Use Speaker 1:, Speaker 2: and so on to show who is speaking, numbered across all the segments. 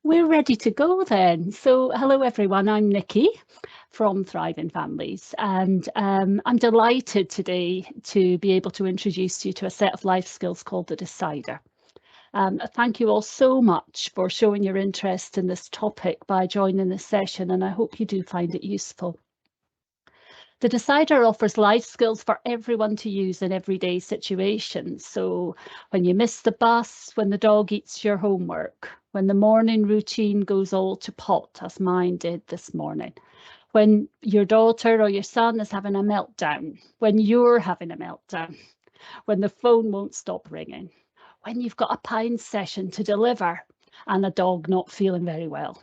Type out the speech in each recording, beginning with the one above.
Speaker 1: We're ready to go then. So hello everyone, I'm Nicki from Thriving Families, and I'm delighted today to be able to introduce you to a set of life skills called the Decider. Thank you all so much for showing your interest in this topic by joining this session, and I hope you do find it useful. The Decider offers life skills for everyone to use in everyday situations. So when you miss the bus, when the dog eats your homework, when the morning routine goes all to pot, as mine did this morning, when your daughter or your son is having a meltdown, when you're having a meltdown, when the phone won't stop ringing, when you've got a pine session to deliver and a dog not feeling very well,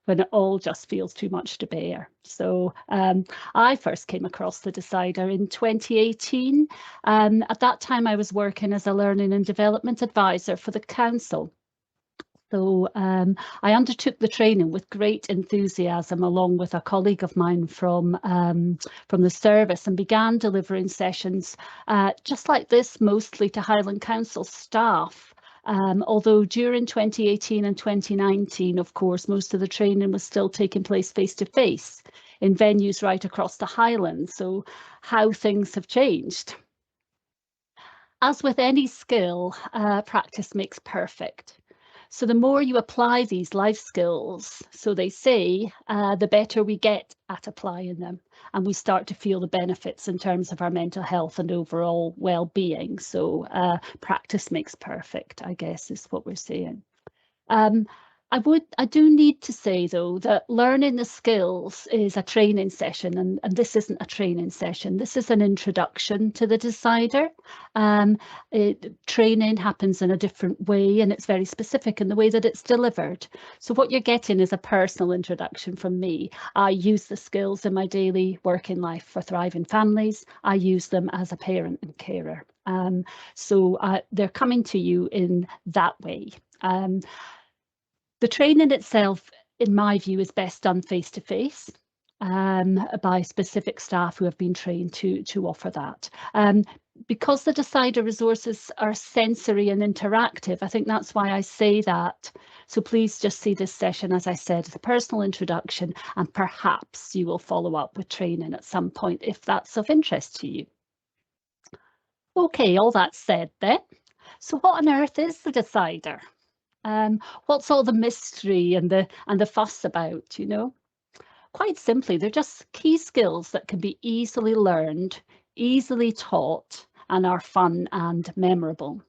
Speaker 1: when it all just feels too much to bear. So I first came across the Decider in 2018. At that time, I was working as a learning and development advisor for the council. So I undertook the training with great enthusiasm, along with a colleague of mine from the service, and began delivering sessions just like this, mostly to Highland Council staff. Although during 2018 and 2019, of course, most of the training was still taking place face-to-face in venues right across the Highlands. So how things have changed. As with any skill, practice makes perfect. So the more you apply these life skills, so they say, the better we get at applying them, and we start to feel the benefits in terms of our mental health and overall well-being. So practice makes perfect, I guess, is what we're saying. I do need to say, though, that learning the skills is a training session, and this isn't a training session. This is an introduction to the Decider. Training happens in a different way, and it's very specific in the way that it's delivered. So what you're getting is a personal introduction from me. I use the skills in my daily working life for Thriving Families. I use them as a parent and carer. So they're coming to you in that way. The training itself, in my view, is best done face-to-face by specific staff who have been trained to offer that. Because the Decider resources are sensory and interactive, I think that's why I say that. So please just see this session, as I said, as a personal introduction, and perhaps you will follow up with training at some point if that's of interest to you. Okay, all that said then. So what on earth is the Decider? What's all the mystery and the fuss about, you know? Quite simply, they're just key skills that can be easily learned, easily taught, and are fun and memorable.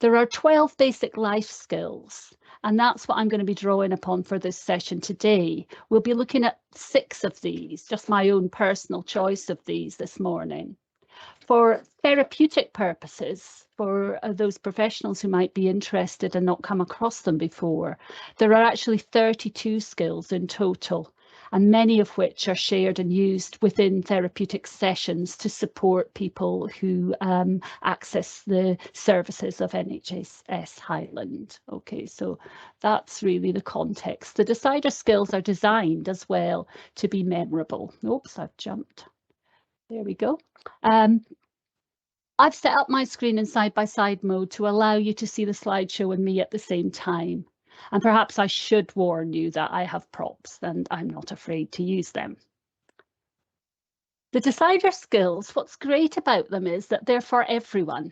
Speaker 1: There are 12 basic life skills, and that's what I'm going to be drawing upon for this session today. We'll be looking at 6 of these, just my own personal choice of these this morning. For therapeutic purposes, for those professionals who might be interested and not come across them before, there are actually 32 skills in total, and many of which are shared and used within therapeutic sessions to support people who access the services of NHS Highland. Okay, so that's really the context. The Decider skills are designed as well to be memorable. Oops, I've jumped. There we go. I've set up my screen in side-by-side mode to allow you to see the slideshow and me at the same time. And perhaps I should warn you that I have props and I'm not afraid to use them. The Decider skills, what's great about them is that they're for everyone.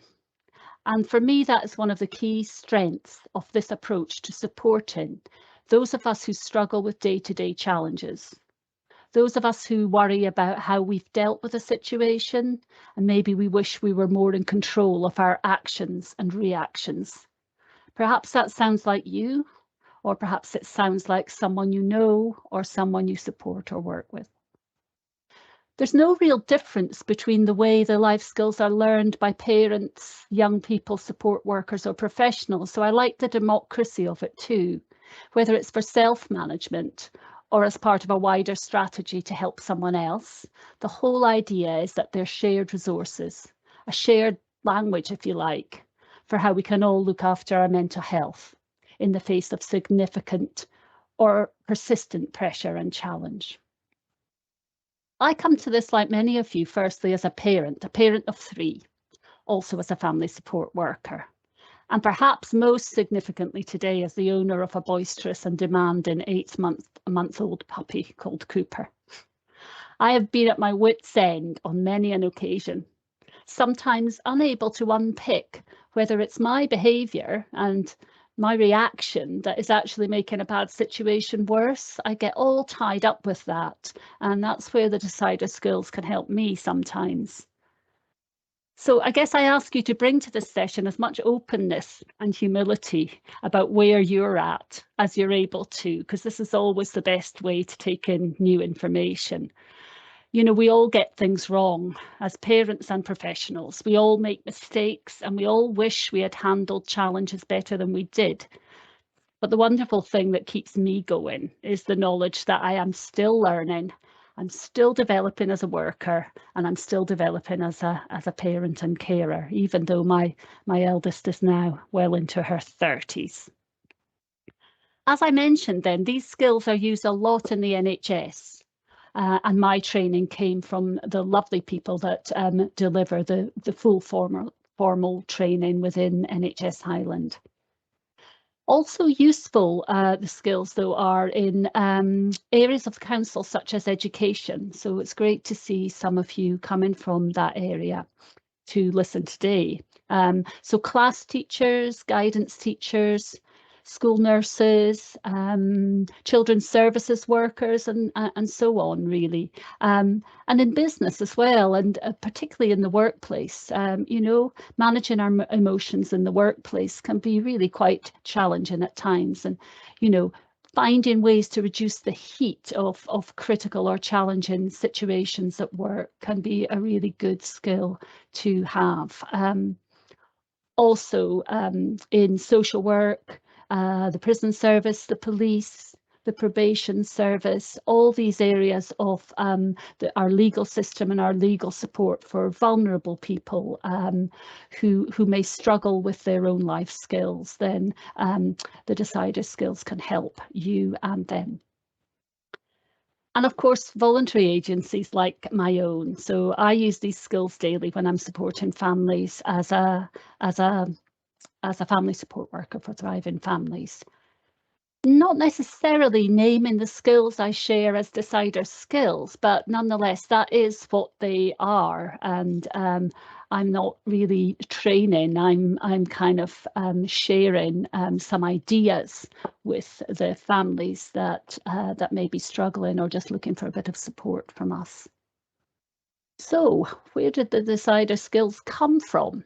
Speaker 1: And for me, that is one of the key strengths of this approach to supporting those of us who struggle with day-to-day challenges. Those of us who worry about how we've dealt with a situation, and maybe we wish we were more in control of our actions and reactions. Perhaps that sounds like you, or perhaps it sounds like someone you know or someone you support or work with. There's no real difference between the way the life skills are learned by parents, young people, support workers or professionals. So I like the democracy of it too, whether it's for self-management or as part of a wider strategy to help someone else. The whole idea is that they're shared resources, a shared language, if you like, for how we can all look after our mental health in the face of significant or persistent pressure and challenge. I come to this, like many of you, firstly as a parent of 3, also as a family support worker. and perhaps most significantly today as the owner of a boisterous and demanding 8-month-old puppy called Cooper. I have been at my wit's end on many an occasion, sometimes unable to unpick whether it's my behaviour and my reaction that is actually making a bad situation worse. I get all tied up with that, and that's where the decider skills can help me sometimes. So I guess I ask you to bring to this session as much openness and humility about where you're at as you're able to, because this is always the best way to take in new information. You know, we all get things wrong as parents and professionals. We all make mistakes and we all wish we had handled challenges better than we did. But the wonderful thing that keeps me going is the knowledge that I am still learning, I'm still developing as a worker, and I'm still developing as a parent and carer, even though my eldest is now well into her 30s. As I mentioned then, these skills are used a lot in the NHS. And my training came from the lovely people that deliver the full formal training within NHS Highland. Also useful, the skills though are in areas of the council such as education. So it's great to see some of you coming from that area to listen today. So class teachers, guidance teachers, school nurses, children's services workers, and so on, really. And in business as well, and particularly in the workplace, you know, managing our emotions in the workplace can be really quite challenging at times. And, you know, finding ways to reduce the heat of critical or challenging situations at work can be a really good skill to have. Also in social work, the prison service, the police, the probation service, all these areas of our legal system and our legal support for vulnerable people who may struggle with their own life skills, then the decider skills can help you and them. And of course, voluntary agencies like my own. So I use these skills daily when I'm supporting families as a family support worker for Thriving Families. Not necessarily naming the skills I share as decider skills, but nonetheless, that is what they are. And I'm not really training, I'm kind of sharing some ideas with the families that may be struggling or just looking for a bit of support from us. So where did the decider skills come from?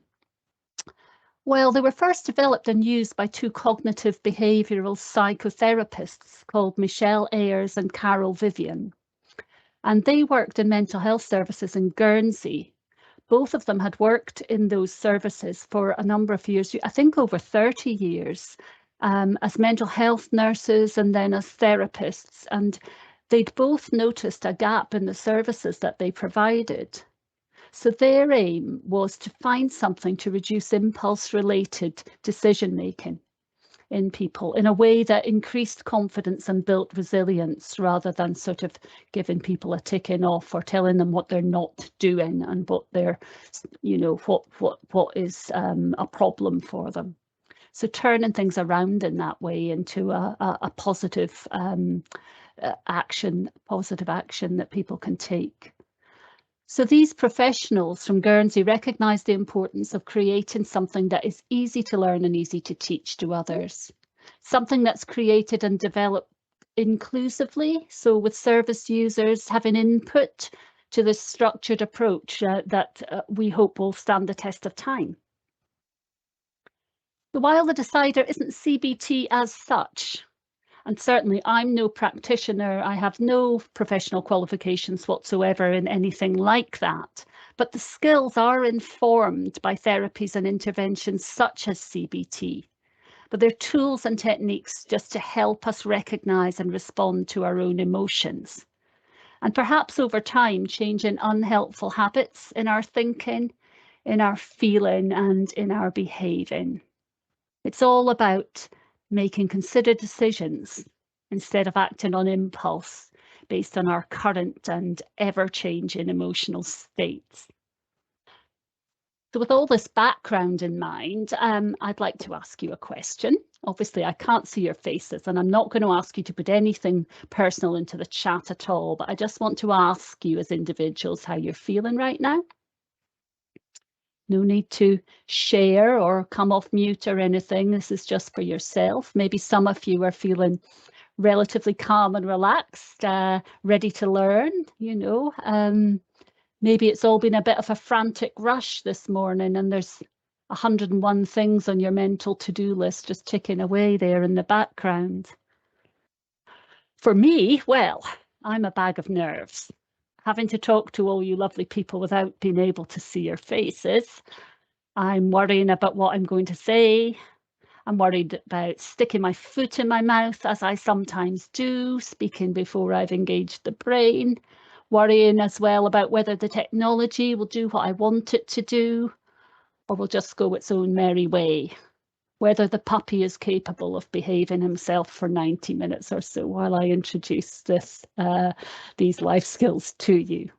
Speaker 1: Well, they were first developed and used by two cognitive behavioural psychotherapists called Michelle Ayers and Carol Vivian. And they worked in mental health services in Guernsey. Both of them had worked in those services for a number of years, I think over 30 years, as mental health nurses and then as therapists. And they'd both noticed a gap in the services that they provided. So their aim was to find something to reduce impulse-related decision-making in people in a way that increased confidence and built resilience, rather than sort of giving people a ticking off or telling them what they're not doing and what they're, you know, what is a problem for them. So turning things around in that way into a positive action that people can take. So these professionals from Guernsey recognise the importance of creating something that is easy to learn and easy to teach to others. Something that's created and developed inclusively, so with service users having input to this structured approach that we hope will stand the test of time. So while the decider isn't CBT as such, and certainly I'm no practitioner, I have no professional qualifications whatsoever in anything like that, but the skills are informed by therapies and interventions such as CBT. But they're tools and techniques just to help us recognise and respond to our own emotions. And perhaps over time, changing unhelpful habits in our thinking, in our feeling, and in our behaving. It's all about making considered decisions instead of acting on impulse based on our current and ever-changing emotional states. So with all this background in mind, I'd like to ask you a question. Obviously, I can't see your faces, and I'm not going to ask you to put anything personal into the chat at all, but I just want to ask you as individuals how you're feeling right now. No need to share or come off mute or anything. This is just for yourself. Maybe some of you are feeling relatively calm and relaxed, ready to learn, you know. Maybe it's all been a bit of a frantic rush this morning and there's 101 things on your mental to-do list just ticking away there in the background. For me, well, I'm a bag of nerves. Having to talk to all you lovely people without being able to see your faces. I'm worrying about what I'm going to say. I'm worried about sticking my foot in my mouth, as I sometimes do, speaking before I've engaged the brain. Worrying as well about whether the technology will do what I want it to do, or will just go its own merry way. Whether the puppy is capable of behaving himself for 90 minutes or so while I introduce these life skills to you.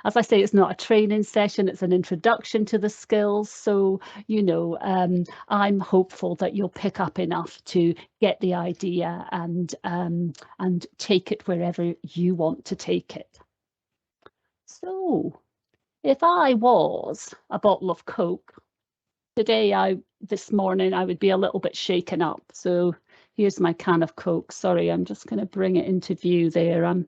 Speaker 1: As I say, it's not a training session, it's an introduction to the skills. So, you know, I'm hopeful that you'll pick up enough to get the idea and take it wherever you want to take it. So, if I was a bottle of Coke, this morning, I would be a little bit shaken up. So here's my can of Coke. Sorry, I'm just going to bring it into view there. I'm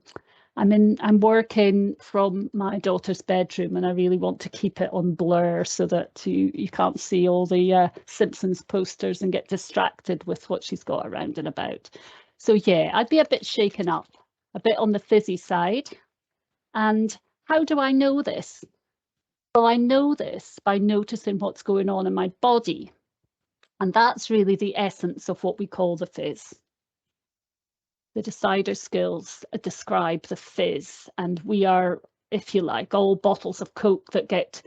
Speaker 1: working from my daughter's bedroom and I really want to keep it on blur so that you can't see all the Simpsons posters and get distracted with what she's got around and about. So yeah, I'd be a bit shaken up, a bit on the fizzy side. And how do I know this? Well, I know this by noticing what's going on in my body. And that's really the essence of what we call the fizz. The decider skills describe the fizz, and we are, if you like, all bottles of Coke that get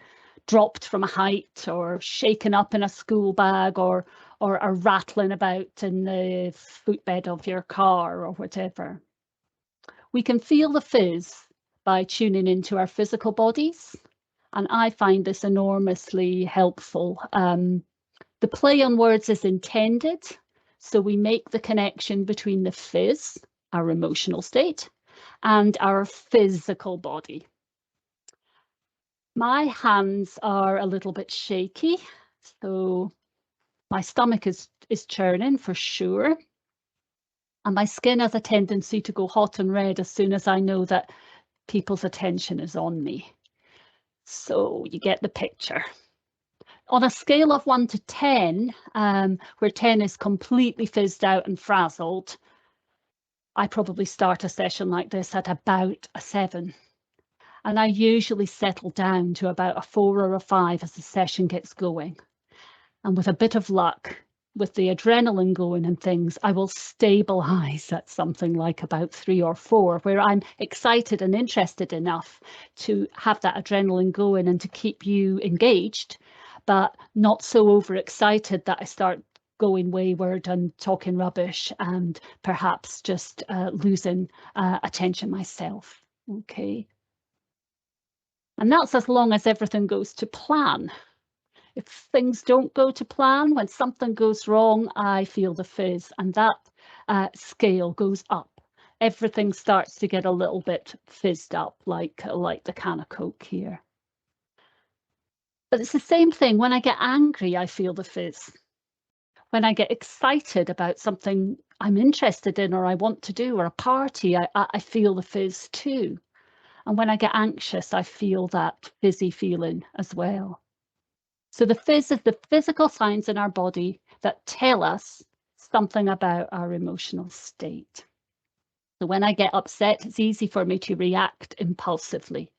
Speaker 1: dropped from a height or shaken up in a school bag or are rattling about in the footbed of your car or whatever. We can feel the fizz by tuning into our physical bodies, and I find this enormously helpful. The play on words is intended, so we make the connection between the fizz, our emotional state, and our physical body. My hands are a little bit shaky, so my stomach is churning for sure. And my skin has a tendency to go hot and red as soon as I know that people's attention is on me. So you get the picture. On a scale of 1 to 10, where 10 is completely fizzed out and frazzled, I probably start a session like this at about a 7. And I usually settle down to about a 4 or a 5 as the session gets going. And with a bit of luck, with the adrenaline going and things, I will stabilize at something like about 3 or 4, where I'm excited and interested enough to have that adrenaline going and to keep you engaged, but not so overexcited that I start going wayward and talking rubbish and perhaps just losing attention myself. Okay. And that's as long as everything goes to plan. If things don't go to plan, when something goes wrong, I feel the fizz, and that scale goes up. Everything starts to get a little bit fizzed up, like the can of Coke here. But it's the same thing. When I get angry, I feel the fizz. When I get excited about something I'm interested in or I want to do, or a party, I feel the fizz too. And when I get anxious, I feel that fizzy feeling as well. So the fizz is the physical signs in our body that tell us something about our emotional state. So when I get upset, it's easy for me to react impulsively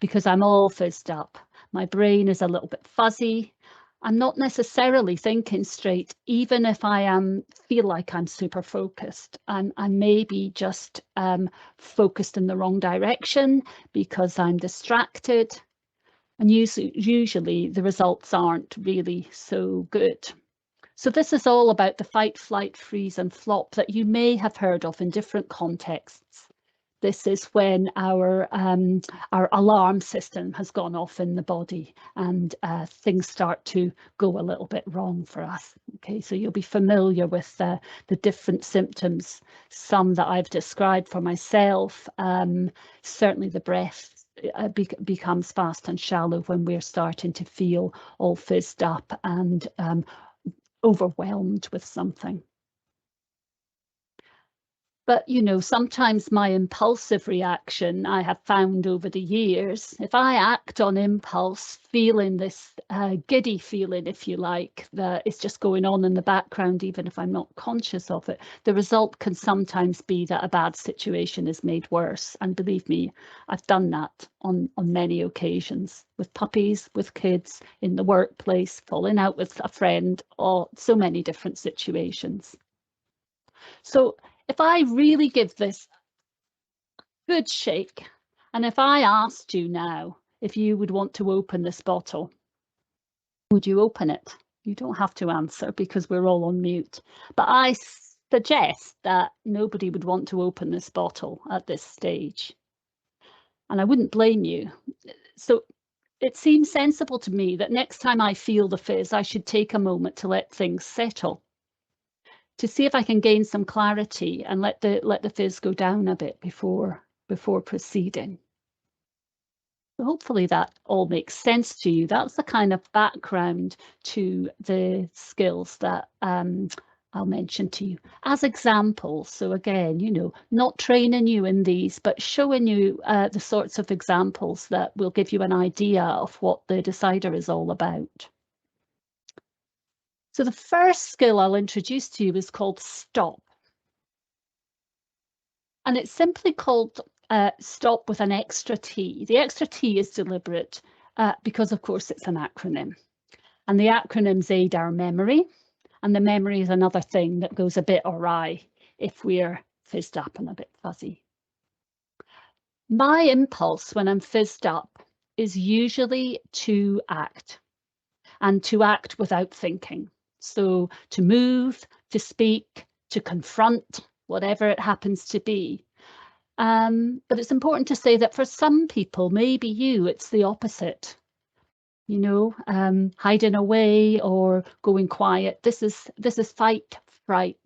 Speaker 1: because I'm all fizzed up. My brain is a little bit fuzzy. I'm not necessarily thinking straight, even if I feel like I'm super focused. I'm maybe just focused in the wrong direction because I'm distracted. And usually the results aren't really so good. So this is all about the fight, flight, freeze and flop that you may have heard of in different contexts. this is when our alarm system has gone off in the body, and things start to go a little bit wrong for us. Okay, so you'll be familiar with the different symptoms, some that I've described for myself. Certainly the breath becomes fast and shallow when we're starting to feel all fizzed up and overwhelmed with something. But, you know, sometimes my impulsive reaction, I have found over the years, if I act on impulse, feeling this giddy feeling, if you like, that is just going on in the background, even if I'm not conscious of it, the result can sometimes be that a bad situation is made worse. And believe me, I've done that on many occasions, with puppies, with kids, in the workplace, falling out with a friend, or so many different situations. So if I really give this a good shake, and if I asked you now if you would want to open this bottle, would you open it? You don't have to answer because we're all on mute. But I suggest that nobody would want to open this bottle at this stage. And I wouldn't blame you. So it seems sensible to me that next time I feel the fizz, I should take a moment to let things settle, to see if I can gain some clarity and let the fizz go down a bit before proceeding. So hopefully that all makes sense to you. That's the kind of background to the skills that I'll mention to you as examples. So again, you know, not training you in these, but showing you the sorts of examples that will give you an idea of what the decider is all about. So the first skill I'll introduce to you is called stop. And it's simply called stop with an extra T. The extra T is deliberate because, of course, it's an acronym. And the acronyms aid our memory. And the memory is another thing that goes a bit awry if we're fizzed up and a bit fuzzy. My impulse when I'm fizzed up is usually to act, and to act without thinking. So to move, to speak, to confront, whatever it happens to be. But it's important to say that for some people, maybe you, it's the opposite. You know, hiding away or going quiet. This is fight, fright,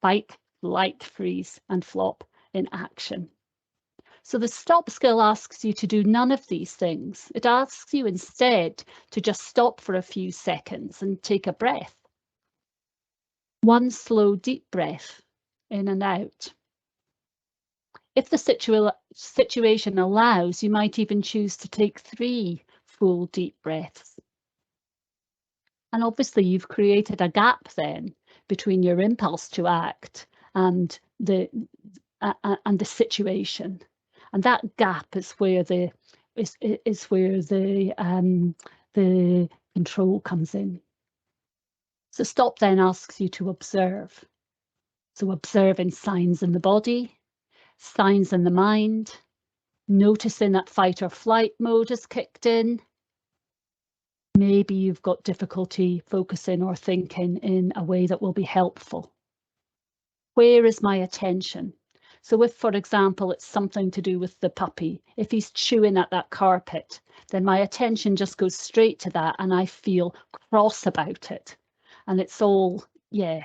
Speaker 1: fight, flight, freeze, and flop in action. So the stop skill asks you to do none of these things. It asks you instead to just stop for a few seconds and take a breath. One slow, deep breath in and out. If the situation allows, you might even choose to take 3 full, deep breaths. And obviously you've created a gap then between your impulse to act and the situation. And that gap is where the control comes in. So stop then asks you to observe. So observing signs in the body, signs in the mind, noticing that fight or flight mode has kicked in. Maybe you've got difficulty focusing or thinking in a way that will be helpful. Where is my attention? So if, for example, it's something to do with the puppy, if he's chewing at that carpet, then my attention just goes straight to that and I feel cross about it. And it's all, yeah,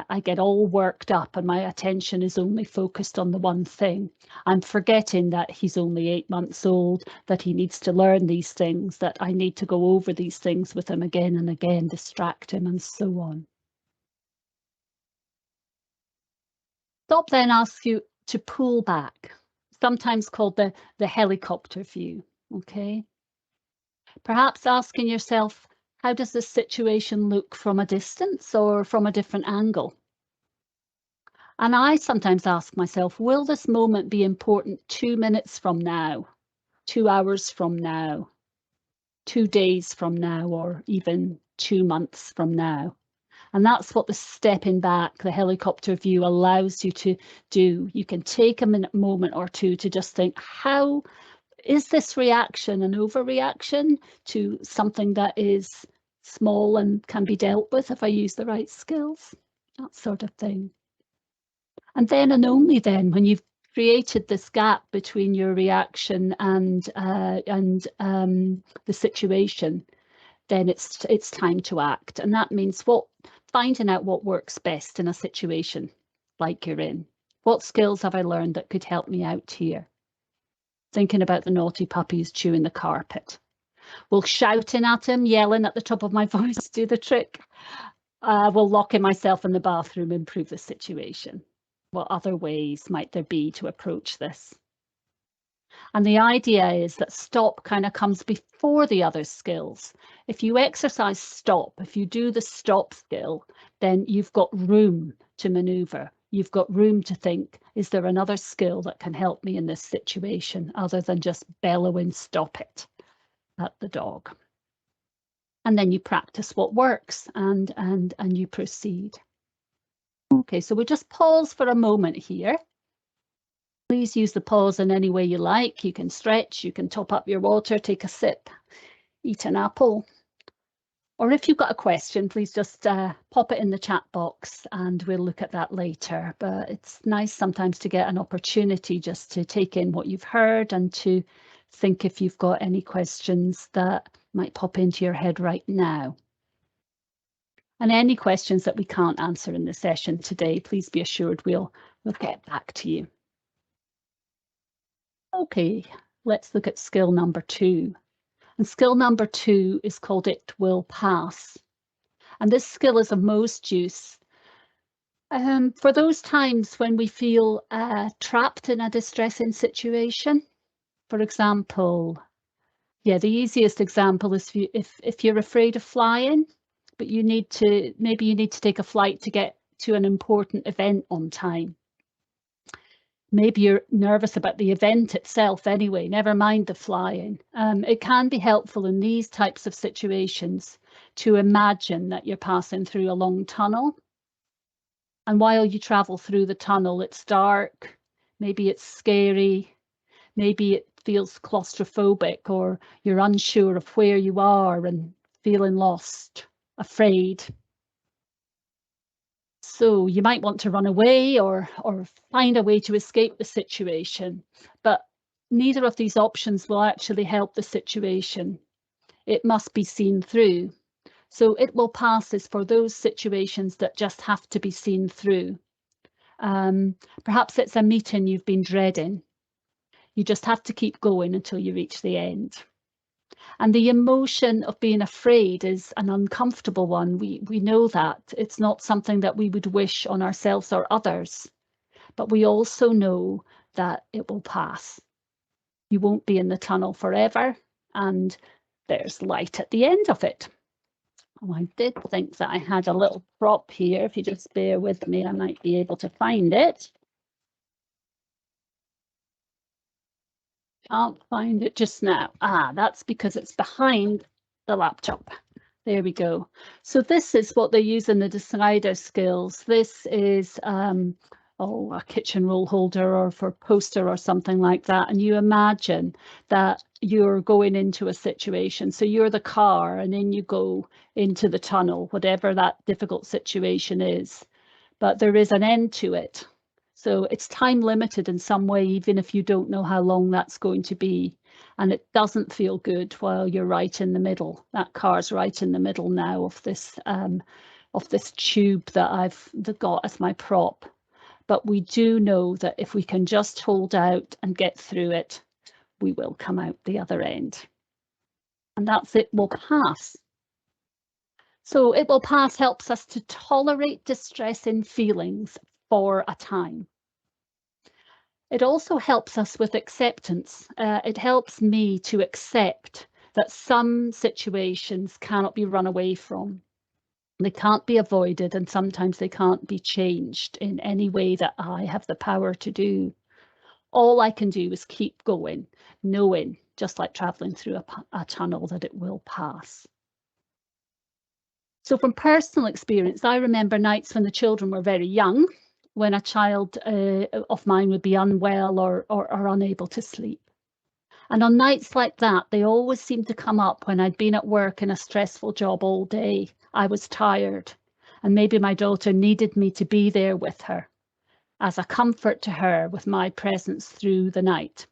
Speaker 1: I get all worked up and my attention is only focused on the one thing. I'm forgetting that he's only 8 months old, that he needs to learn these things, that I need to go over these things with him again and again, distract him and so on. Stop then asks you to pull back, sometimes called the helicopter view, okay? Perhaps asking yourself, how does this situation look from a distance or from a different angle? And I sometimes ask myself, will this moment be important 2 minutes from now, 2 hours from now, 2 days from now, or even 2 months from now? And that's what the stepping back, the helicopter view allows you to do. You can take a moment or two to just think, how is this reaction an overreaction to something that is small and can be dealt with if I use the right skills? That sort of thing. And then and only then, when you've created this gap between your reaction and the situation, then it's time to act. And that means finding out what works best in a situation like you're in. What skills have I learned that could help me out here? Thinking about the naughty puppies chewing the carpet. Will shouting at him, yelling at the top of my voice do the trick? Will locking myself in the bathroom improve the situation? What other ways might there be to approach this? And the idea is that stop kind of comes before the other skills. If you exercise stop, if you do the stop skill, then you've got room to maneuver. You've got room to think, is there another skill that can help me in this situation other than just bellowing stop it at the dog? And then you practice what works and you proceed. Okay, so we'll just pause for a moment here. Please use the pause in any way you like. You can stretch, you can top up your water, take a sip, eat an apple. Or if you've got a question, please just pop it in the chat box and we'll look at that later. But it's nice sometimes to get an opportunity just to take in what you've heard and to think if you've got any questions that might pop into your head right now. And any questions that we can't answer in the session today, please be assured we'll get back to you. Okay, let's look at skill number 2. And skill number 2 is called It Will Pass. And this skill is of most use for those times when we feel trapped in a distressing situation. For example, the easiest example is if you're afraid of flying, but maybe you need to take a flight to get to an important event on time. Maybe you're nervous about the event itself anyway, never mind the flying. It can be helpful in these types of situations to imagine that you're passing through a long tunnel. And while you travel through the tunnel, it's dark, maybe it's scary, maybe it feels claustrophobic, or you're unsure of where you are and feeling lost, afraid. So you might want to run away or find a way to escape the situation, but neither of these options will actually help the situation. It must be seen through. So it will pass is for those situations that just have to be seen through. Perhaps it's a meeting you've been dreading. You just have to keep going until you reach the end. And the emotion of being afraid is an uncomfortable one. We know that. It's not something that we would wish on ourselves or others. But we also know that it will pass. You won't be in the tunnel forever, and there's light at the end of it. Oh, I did think that I had a little prop here. If you just bear with me, I might be able to find it. Can't find it just now. That's because it's behind the laptop. There we go. So this is what they use in the decider skills. This is a kitchen roll holder or for poster or something like that. And you imagine that you're going into a situation. So you're the car and then you go into the tunnel, whatever that difficult situation is. But there is an end to it. So it's time limited in some way, even if you don't know how long that's going to be. And it doesn't feel good while you're right in the middle. That car's right in the middle now of this tube that I've got as my prop. But we do know that if we can just hold out and get through it, we will come out the other end. And that's It Will Pass. So It Will Pass helps us to tolerate distressing feelings for a time. It also helps us with acceptance. It helps me to accept that some situations cannot be run away from. They can't be avoided, and sometimes they can't be changed in any way that I have the power to do. All I can do is keep going, knowing, just like traveling through a tunnel, that it will pass. So from personal experience, I remember nights when the children were very young, when a child of mine would be unwell or unable to sleep. And on nights like that, they always seemed to come up when I'd been at work in a stressful job all day. I was tired, and maybe my daughter needed me to be there with her. as a comfort to her with my presence through the night.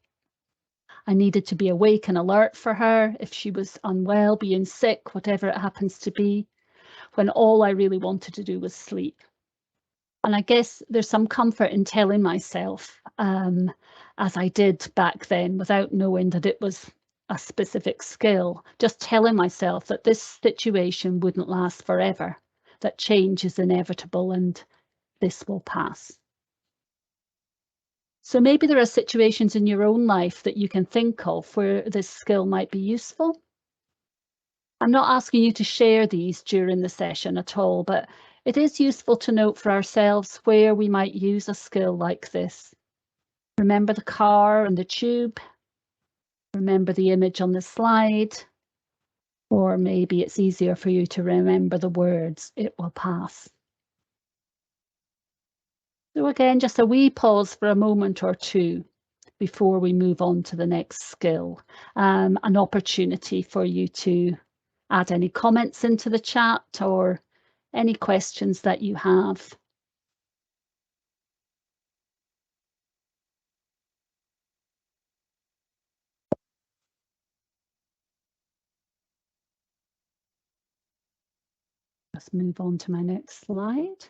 Speaker 1: I needed to be awake and alert for her if she was unwell, being sick, whatever it happens to be, when all I really wanted to do was sleep. And I guess there's some comfort in telling myself, as I did back then, without knowing that it was a specific skill, just telling myself that this situation wouldn't last forever, that change is inevitable and this will pass. So maybe there are situations in your own life that you can think of where this skill might be useful. I'm not asking you to share these during the session at all, but it is useful to note for ourselves where we might use a skill like this. Remember the car and the tube. Remember the image on the slide. Or maybe it's easier for you to remember the words, "It will pass." So again, just a wee pause for a moment or two before we move on to the next skill. An opportunity for you to add any comments into the chat or any questions that you have. Let's move on to my next slide.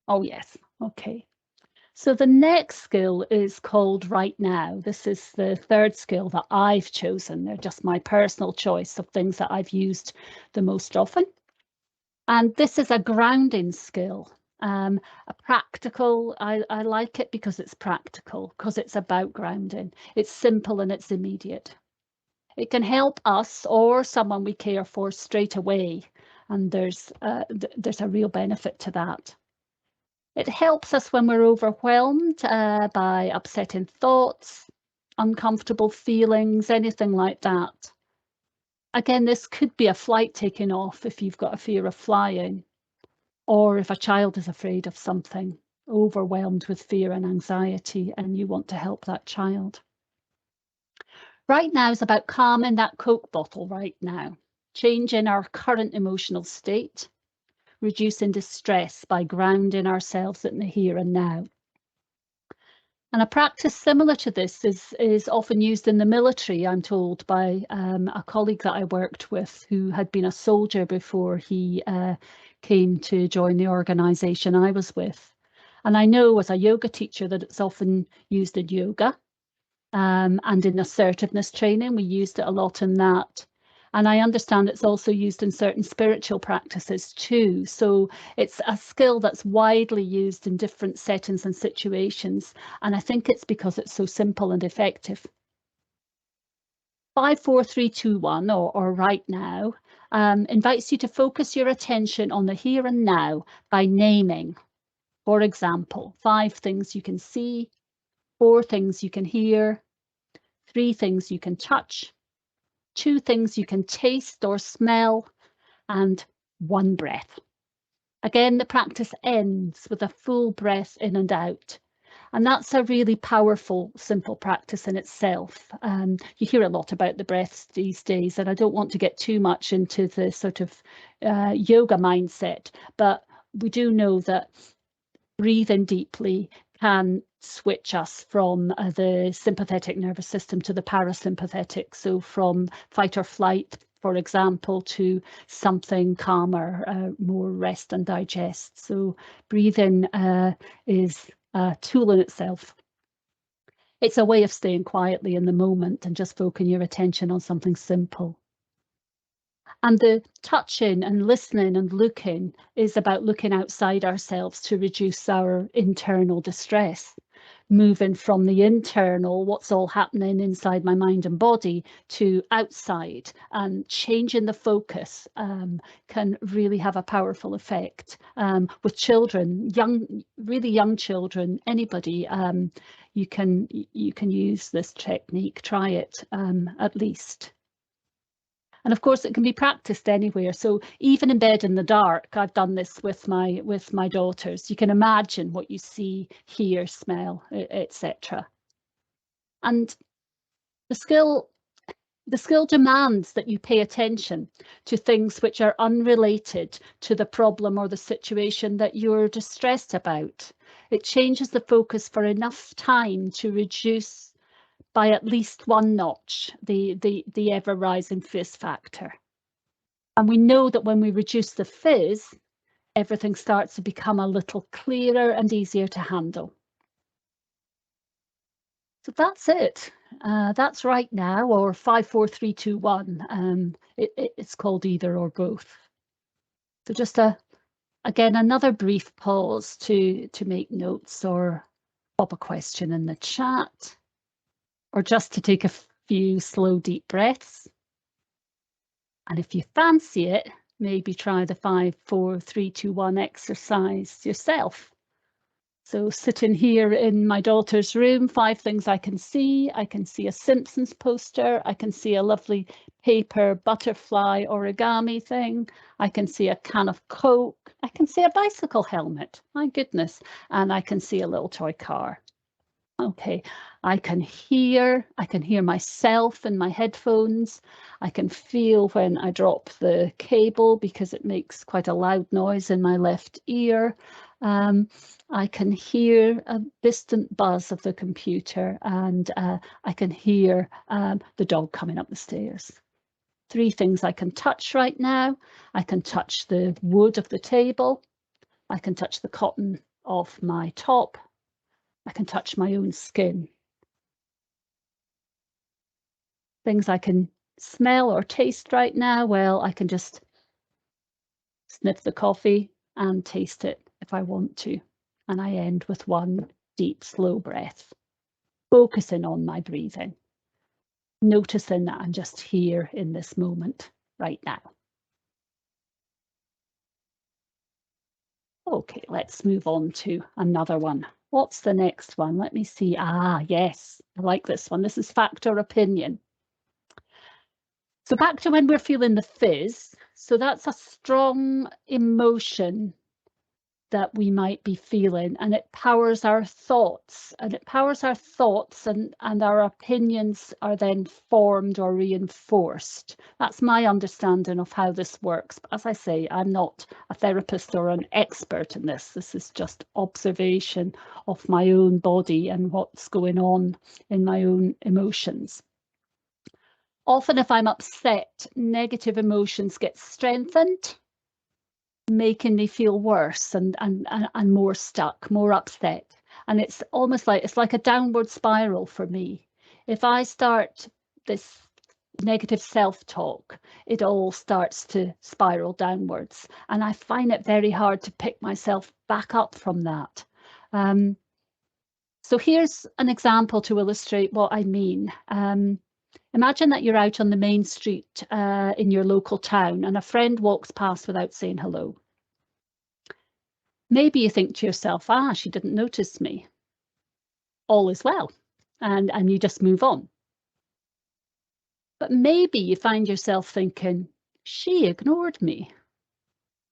Speaker 1: Oh yes, okay. So the next skill is called Right Now. This is the third skill that I've chosen. They're just my personal choice of things that I've used the most often. And this is a grounding skill, a practical. I like it because it's practical, because it's about grounding. It's simple and it's immediate. It can help us or someone we care for straight away. And there's a real benefit to that. It helps us when we're overwhelmed by upsetting thoughts, uncomfortable feelings, anything like that. Again, this could be a flight taking off if you've got a fear of flying, or if a child is afraid of something, overwhelmed with fear and anxiety, and you want to help that child. Right Now is about calming that Coke bottle right now, changing our current emotional state, reducing distress by grounding ourselves in the here and now. And a practice similar to this is often used in the military, I'm told, by a colleague that I worked with who had been a soldier before he came to join the organisation I was with. And I know as a yoga teacher that it's often used in yoga and in assertiveness training. We used it a lot in that. And I understand it's also used in certain spiritual practices too. So it's a skill that's widely used in different settings and situations. And I think it's because it's so simple and effective. 5, 4, 3, 2, 1, or Right Now, invites you to focus your attention on the here and now by naming, for example, 5 things you can see, 4 things you can hear, 3 things you can touch, 2 things you can taste or smell, and 1 breath. Again, the practice ends with a full breath in and out. And that's a really powerful, simple practice in itself. You hear a lot about the breaths these days, and I don't want to get too much into the sort of yoga mindset, but we do know that breathing deeply can switch us from the sympathetic nervous system to the parasympathetic. So from fight or flight, for example, to something calmer, more rest and digest. So breathing is a tool in itself. It's a way of staying quietly in the moment and just focusing your attention on something simple. And the touching and listening and looking is about looking outside ourselves to reduce our internal distress, moving from the internal, what's all happening inside my mind and body, to outside, and changing the focus can really have a powerful effect. With children, really young children, anybody, you can use this technique, try it at least. And of course, it can be practiced anywhere. So even in bed in the dark, I've done this with my daughters. You can imagine what you see, hear, smell, etc. And the skill The skill demands that you pay attention to things which are unrelated to the problem or the situation that you're distressed about. It changes the focus for enough time to reduce by at least one notch the ever rising fizz factor. And we know that when we reduce the fizz, everything starts to become a little clearer and easier to handle. So that's it. That's right now, or 5, 4, 3, 2, 1. It's called either or both. So just again, another brief pause to make notes or pop a question in the chat, or just to take a few slow, deep breaths. And if you fancy it, maybe try the 5, 4, 3, 2, 1 exercise yourself. So sitting here in my daughter's room, 5 things I can see. I can see a Simpsons poster. I can see a lovely paper butterfly origami thing. I can see a can of Coke. I can see a bicycle helmet. My goodness. And I can see a little toy car. Okay, I can hear myself in my headphones. I can feel when I drop the cable because it makes quite a loud noise in my left ear. I can hear a distant buzz of the computer, and I can hear the dog coming up the stairs. 3 things I can touch right now. I can touch the wood of the table. I can touch the cotton of my top. I can touch my own skin. Things I can smell or taste right now, well, I can just sniff the coffee and taste it if I want to. And I end with one deep, slow breath, focusing on my breathing, noticing that I'm just here in this moment right now. Okay, let's move on to another one. What's the next one? Let me see. Yes, I like this one. This is fact or opinion. So back to when we're feeling the fizz. So that's a strong emotion that we might be feeling, and it powers our thoughts, and our opinions are then formed or reinforced. That's my understanding of how this works. But as I say, I'm not a therapist or an expert in this. This is just observation of my own body and what's going on in my own emotions. Often if I'm upset, negative emotions get strengthened, making me feel worse and more stuck, more upset. And it's almost like, it's like a downward spiral for me. If I start this negative self-talk, it all starts to spiral downwards. And I find it very hard to pick myself back up from that. So here's an example to illustrate what I mean. Imagine that you're out on the main street in your local town and a friend walks past without saying hello. Maybe you think to yourself, she didn't notice me. All is well, and you just move on. But maybe you find yourself thinking, she ignored me.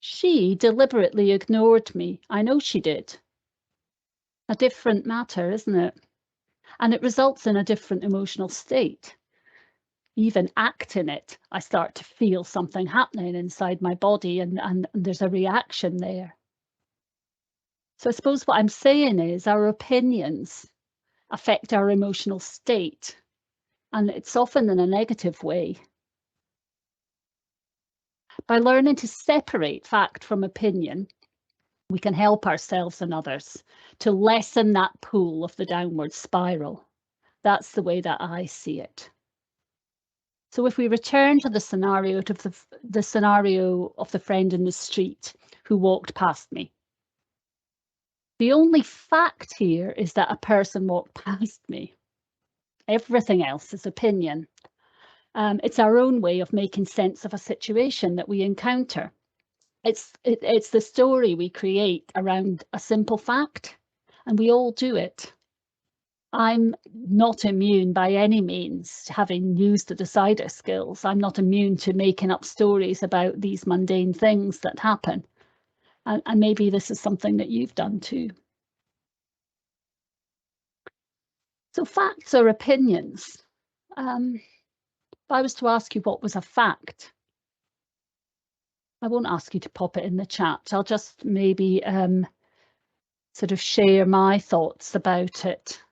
Speaker 1: She deliberately ignored me. I know she did. A different matter, isn't it? And it results in a different emotional state. Even acting it, I start to feel something happening inside my body, and there's a reaction there. So I suppose what I'm saying is our opinions affect our emotional state, and it's often in a negative way. By learning to separate fact from opinion, we can help ourselves and others to lessen that pull of the downward spiral. That's the way that I see it. So if we return to the scenario of the friend in the street who walked past me, the only fact here is that a person walked past me. Everything else is opinion. It's our own way of making sense of a situation that we encounter. It's the story we create around a simple fact, and we all do it. I'm not immune by any means, having used the decider skills. I'm not immune to making up stories about these mundane things that happen. And maybe this is something that you've done too. So facts are opinions. I was to ask you what was a fact, I won't ask you to pop it in the chat. I'll just maybe sort of share my thoughts about it.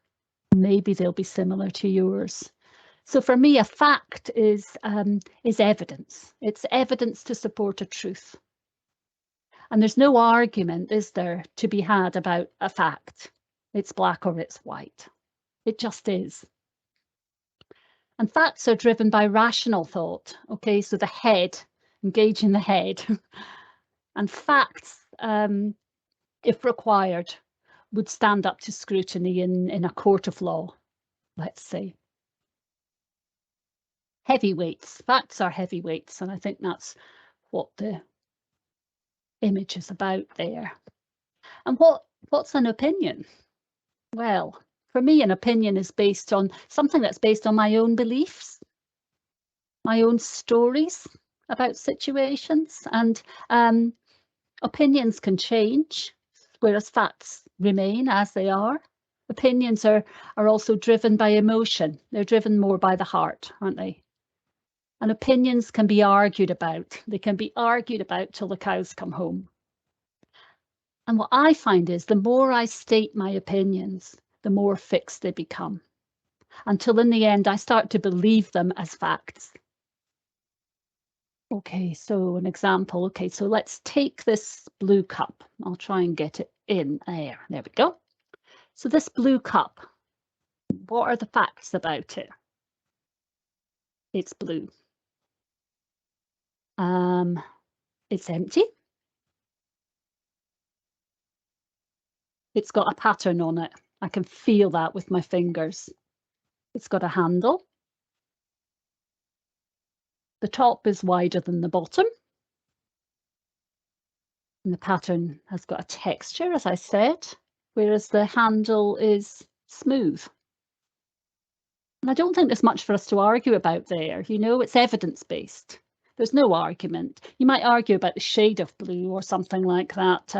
Speaker 1: Maybe they'll be similar to yours. So for me, a fact is evidence. It's evidence to support a truth. And there's no argument, is there, to be had about a fact. It's black or it's white. It just is. And facts are driven by rational thought. Okay, so the head, engaging the head. And facts, if required, would stand up to scrutiny in a court of law, let's say. Heavyweights. Facts are heavyweights, and I think that's what the image is about there. And what's an opinion? Well, for me, an opinion is based on something that's based on my own beliefs, my own stories about situations, and opinions can change, whereas facts remain as they are. Opinions are also driven by emotion. They're driven more by the heart, aren't they? And opinions can be argued about. They can be argued about till the cows come home. And what I find is the more I state my opinions, the more fixed they become, until in the end I start to believe them as facts. Okay, so an example. Okay, so let's take this blue cup. I'll try and get it in there. There we go. So this blue cup, what are the facts about it? It's blue. It's empty. It's got a pattern on it. I can feel that with my fingers. It's got a handle. The top is wider than the bottom. And the pattern has got a texture, as I said, whereas the handle is smooth. And I don't think there's much for us to argue about there. You know, it's evidence-based. There's no argument. You might argue about the shade of blue or something like that.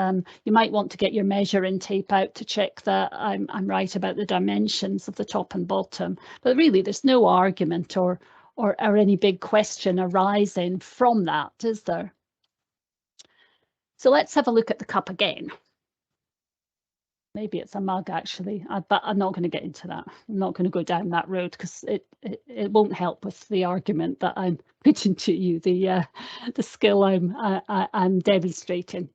Speaker 1: You might want to get your measuring tape out to check that I'm right about the dimensions of the top and bottom. But really, there's no argument or any big question arising from that, is there? So let's have a look at the cup again. Maybe it's a mug, actually, but I'm not going to get into that. I'm not going to go down that road because it won't help with the argument that I'm putting to you, the skill I'm demonstrating.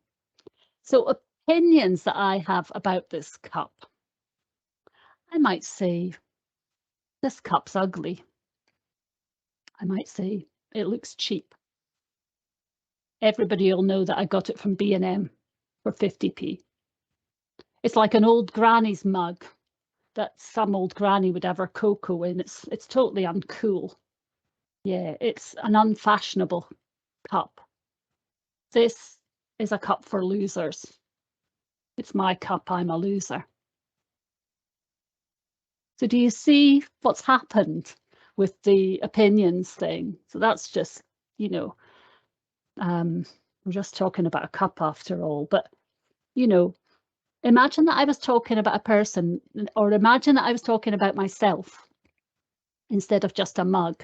Speaker 1: So opinions that I have about this cup. I might say, this cup's ugly. I might say, it looks cheap. Everybody will know that I got it from B&M for 50p. It's like an old granny's mug that some old granny would have her cocoa in. It's totally uncool. Yeah, it's an unfashionable cup. This is a cup for losers. It's my cup, I'm a loser. So do you see what's happened with the opinions thing? So that's just, you know, we're just talking about a cup after all, but, you know, imagine that I was talking about a person, or imagine that I was talking about myself instead of just a mug.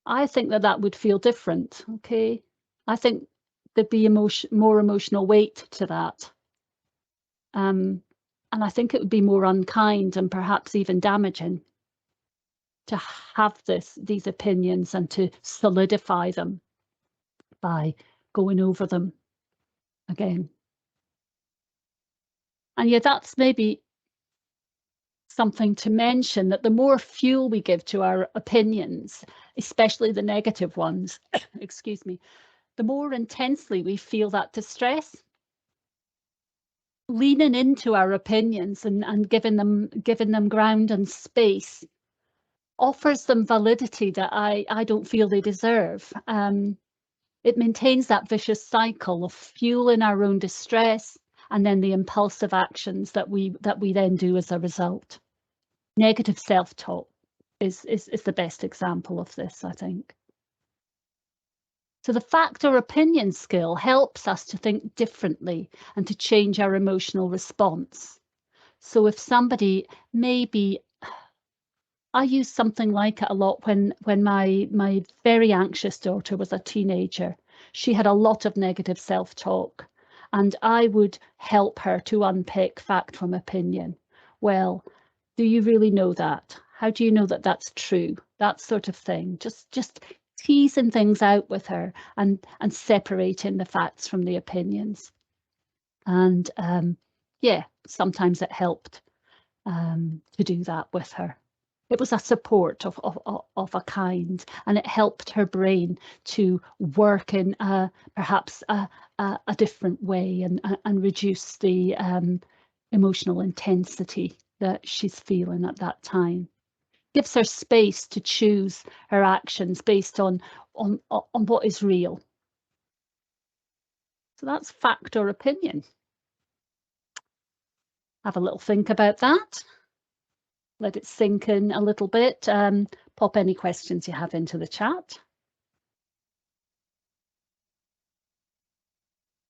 Speaker 1: I think that would feel different, okay? I think there'd be more emotional weight to that. And I think it would be more unkind and perhaps even damaging to have these opinions and to solidify them by going over them again. And yeah, that's maybe something to mention, that the more fuel we give to our opinions, especially the negative ones, excuse me, the more intensely we feel that distress. Leaning into our opinions and giving them ground and space offers them validity that I don't feel they deserve. It maintains that vicious cycle of fueling our own distress and then the impulsive actions that we then do as a result. Negative self-talk is the best example of this, I think. So the fact or opinion skill helps us to think differently and to change our emotional response. So if somebody maybe I used something like it a lot when my very anxious daughter was a teenager. She had a lot of negative self-talk, and I would help her to unpick fact from opinion. Well, do you really know that? How do you know that that's true? That sort of thing. Just teasing things out with her and separating the facts from the opinions. And yeah, sometimes it helped to do that with her. It was a support of a kind, and it helped her brain to work in perhaps a different way and reduce the emotional intensity that she's feeling at that time. Gives her space to choose her actions based on what is real. So that's fact or opinion. Have a little think about that. Let it sink in a little bit. Pop any questions you have into the chat.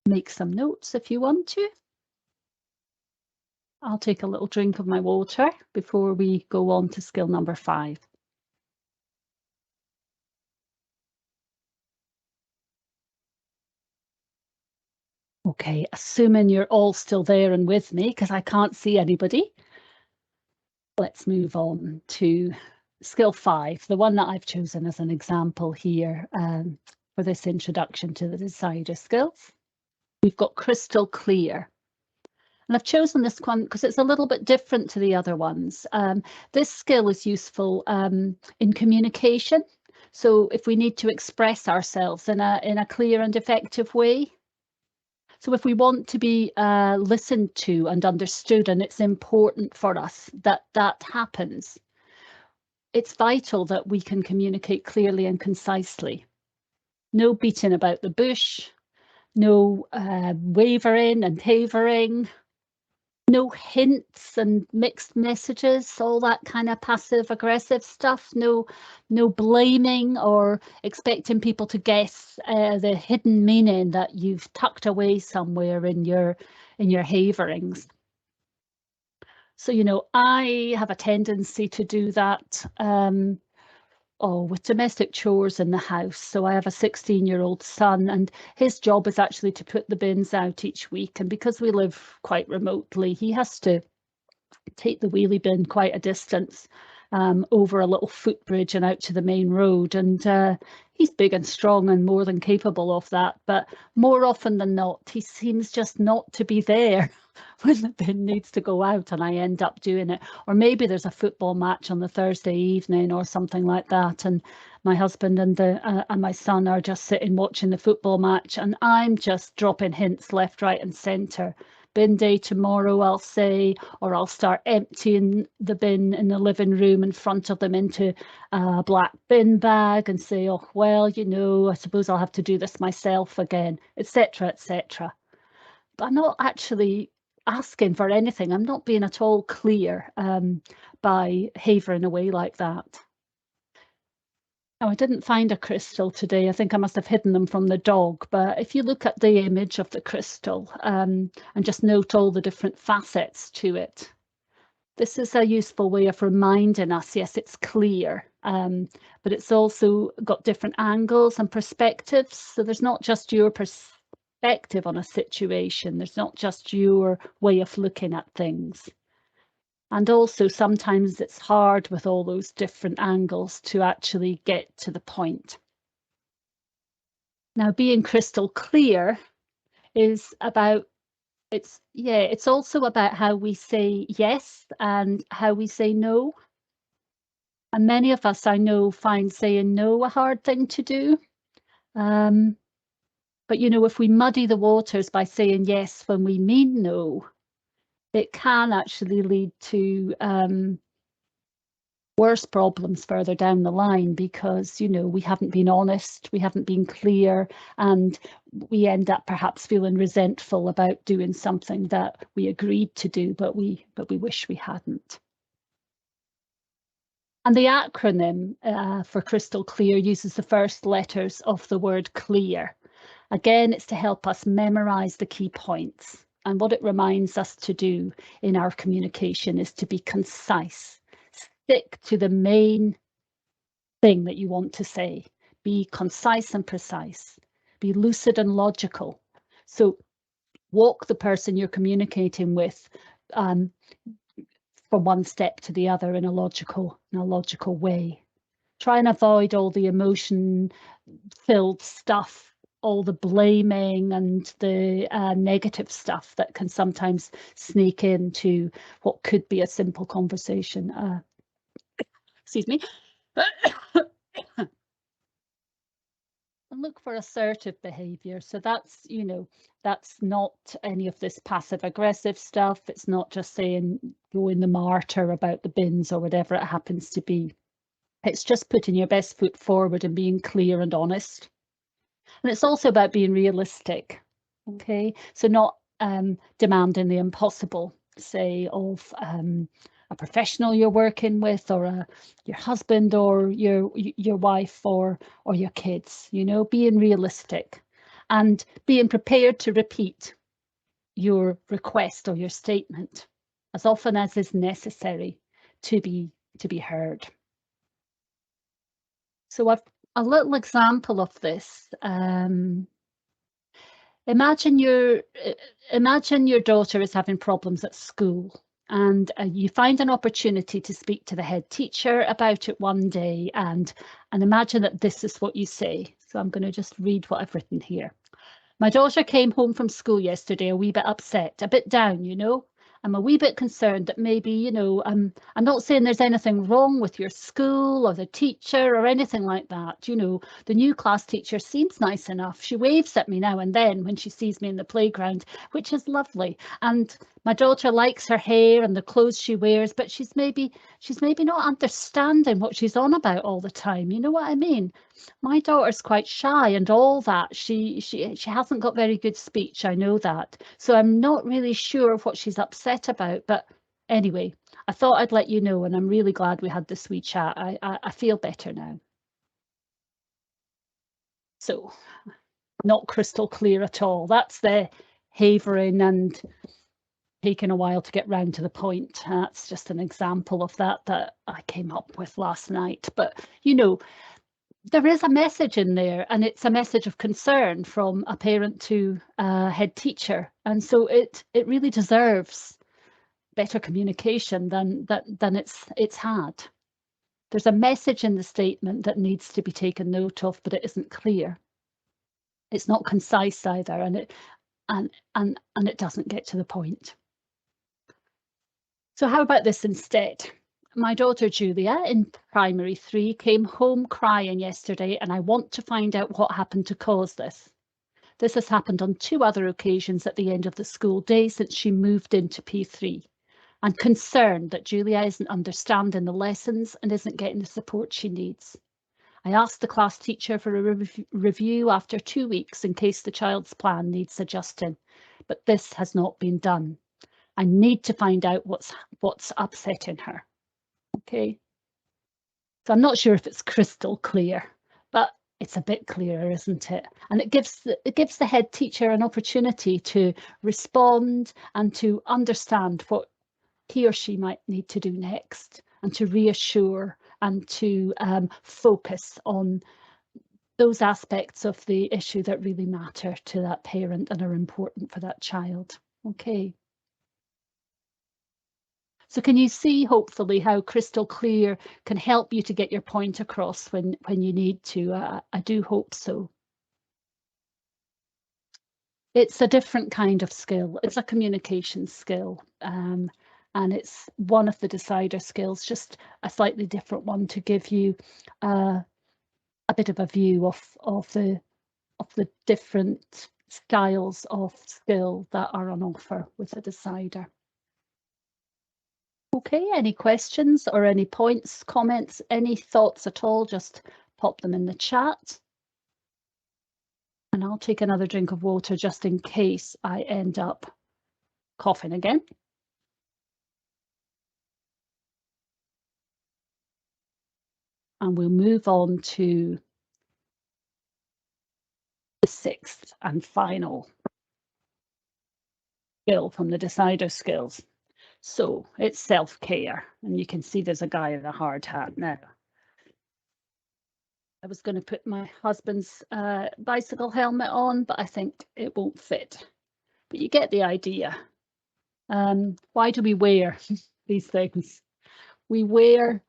Speaker 1: Make some notes if you want to. I'll take a little drink of my water before we go on to skill number 5. Okay, assuming you're all still there and with me, because I can't see anybody. Let's move on to skill 5, the one that I've chosen as an example here for this introduction to the decider skills. We've got crystal clear. And I've chosen this one because it's a little bit different to the other ones. This skill is useful in communication. So if we need to express ourselves in a clear and effective way. So if we want to be listened to and understood, and it's important for us that that happens, it's vital that we can communicate clearly and concisely. No beating about the bush, no wavering and havering, no hints and mixed messages, all that kind of passive aggressive stuff. No blaming or expecting people to guess the hidden meaning that you've tucked away somewhere in your haverings. So, you know, I have a tendency to do that with domestic chores in the house. So I have a 16-year-old son, and his job is actually to put the bins out each week. And because we live quite remotely, he has to take the wheelie bin quite a distance over a little footbridge and out to the main road. And he's big and strong and more than capable of that. But more often than not, he seems just not to be there when the bin needs to go out, and I end up doing it. Or maybe there's a football match on the Thursday evening or something like that, and my husband and my son are just sitting watching the football match, and I'm just dropping hints left, right and centre. Bin day tomorrow, I'll say, or I'll start emptying the bin in the living room in front of them into a black bin bag and say, oh, well, you know, I suppose I'll have to do this myself again, etc., etc. But I'm not actually asking for anything. I'm not being at all clear by havering away like that. Oh, I didn't find a crystal today. I think I must have hidden them from the dog. But if you look at the image of the crystal and just note all the different facets to it, this is a useful way of reminding us, yes, it's clear, but it's also got different angles and perspectives. So there's not just your perspective on a situation. There's not just your way of looking at things. And also sometimes it's hard with all those different angles to actually get to the point. Now, being crystal clear is about, it's also about how we say yes and how we say no. And many of us, I know, find saying no a hard thing to do. But, you know, if we muddy the waters by saying yes when we mean no, it can actually lead to worse problems further down the line, because, you know, we haven't been honest, we haven't been clear, and we end up perhaps feeling resentful about doing something that we agreed to do, but we wish we hadn't. And the acronym for crystal clear uses the first letters of the word clear. Again, it's to help us memorize the key points. And what it reminds us to do in our communication is to be concise, stick to the main thing that you want to say. Be concise and precise. Be lucid and logical. So walk the person you're communicating with from one step to the other in a logical way. Try and avoid all the emotion-filled stuff, all the blaming and the negative stuff that can sometimes sneak into what could be a simple conversation. Excuse me. And look for assertive behavior. So that's, that's not any of this passive aggressive stuff. It's not just saying go in the martyr about the bins or whatever it happens to be. It's just putting your best foot forward and being clear and honest. And it's also about being realistic. Okay, so not demanding the impossible, say, of a professional you're working with, or your husband, or your wife, or your kids. Being realistic and being prepared to repeat your request or your statement as often as is necessary to be heard. So I've a little example of this. Imagine your daughter is having problems at school, and you find an opportunity to speak to the head teacher about it one day, and imagine that this is what you say. So I'm going to just read what I've written here. My daughter came home from school yesterday a wee bit upset, a bit down, I'm a wee bit concerned that maybe, I'm not saying there's anything wrong with your school or the teacher or anything like that. The new class teacher seems nice enough. She waves at me now and then when she sees me in the playground, which is lovely. And my daughter likes her hair and the clothes she wears, but she's maybe not understanding what she's on about all the time. You know what I mean? My daughter's quite shy and all that. She hasn't got very good speech, I know that. So I'm not really sure what she's upset about. But anyway, I thought I'd let you know, and I'm really glad we had this wee chat. I feel better now. So not crystal clear at all. That's the havering and taking a while to get round to the point. That's just an example of that I came up with last night. But there is a message in there, and it's a message of concern from a parent to a head teacher, and so it really deserves better communication than it's had. There's a message in the statement that needs to be taken note of, but it isn't clear. It's not concise either, and it doesn't get to the point. So how about this instead? My daughter Julia in primary 3 came home crying yesterday, and I want to find out what happened to cause this. This has happened on 2 other occasions at the end of the school day since she moved into P3. I'm concerned that Julia isn't understanding the lessons and isn't getting the support she needs. I asked the class teacher for a review after 2 weeks in case the child's plan needs adjusting, but this has not been done. I need to find out what's upsetting her. Okay. So I'm not sure if it's crystal clear, but it's a bit clearer, isn't it? And it gives the head teacher an opportunity to respond and to understand what he or she might need to do next, and to reassure and to focus on those aspects of the issue that really matter to that parent and are important for that child. Okay. So can you see, hopefully, how crystal clear can help you to get your point across when you need to? I do hope so. It's a different kind of skill. It's a communication skill. And it's one of the decider skills, just a slightly different one to give you a bit of a view of the different styles of skill that are on offer with a decider. Okay, any questions or any points, comments, any thoughts at all, just pop them in the chat. And I'll take another drink of water just in case I end up coughing again. And we'll move on to the 6th and final skill from the decider skills. So it's self-care, and you can see there's a guy in a hard hat now. I was going to put my husband's bicycle helmet on, but I think it won't fit. But you get the idea. Why do we wear these things? We wear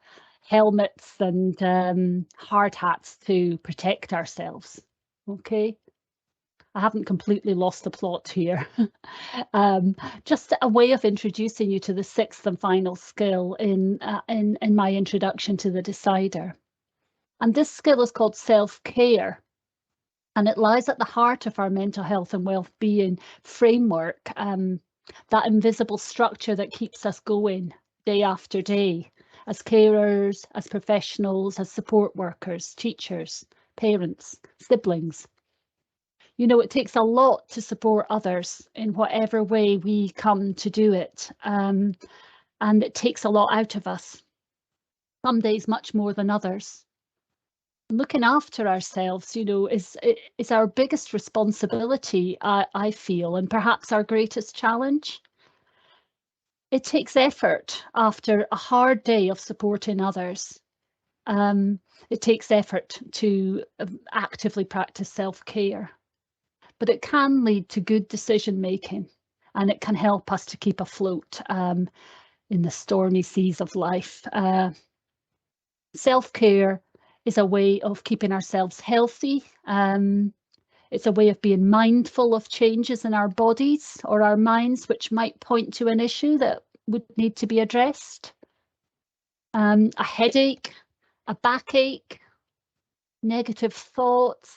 Speaker 1: helmets and hard hats to protect ourselves. Okay, I haven't completely lost the plot here. Just a way of introducing you to the sixth and final skill in my introduction to the decider. And this skill is called self-care. And it lies at the heart of our mental health and well-being framework, that invisible structure that keeps us going day after day, as carers, as professionals, as support workers, teachers, parents, siblings. You know, it takes a lot to support others in whatever way we come to do it. And it takes a lot out of us, some days much more than others. Looking after ourselves, you know, is our biggest responsibility, I feel, and perhaps our greatest challenge. It takes effort after a hard day of supporting others. It takes effort to actively practice self-care, but it can lead to good decision making, and it can help us to keep afloat in the stormy seas of life. Self-care is a way of keeping ourselves healthy. It's a way of being mindful of changes in our bodies or our minds, which might point to an issue that would need to be addressed. A headache, a backache, negative thoughts,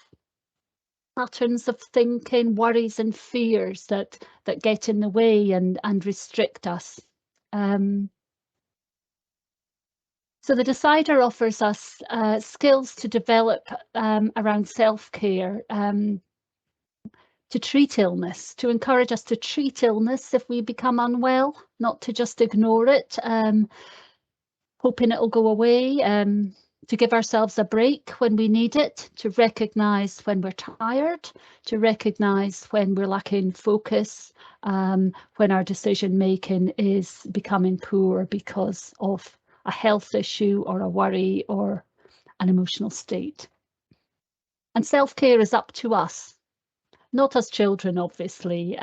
Speaker 1: patterns of thinking, worries and fears that get in the way and restrict us. So the decider offers us skills to develop around self-care, to treat illness, to encourage us to treat illness if we become unwell, not to just ignore it, hoping it'll go away, to give ourselves a break when we need it, to recognise when we're tired, to recognise when we're lacking focus, when our decision making is becoming poor because of a health issue or a worry or an emotional state. And self-care is up to us, not as children, obviously,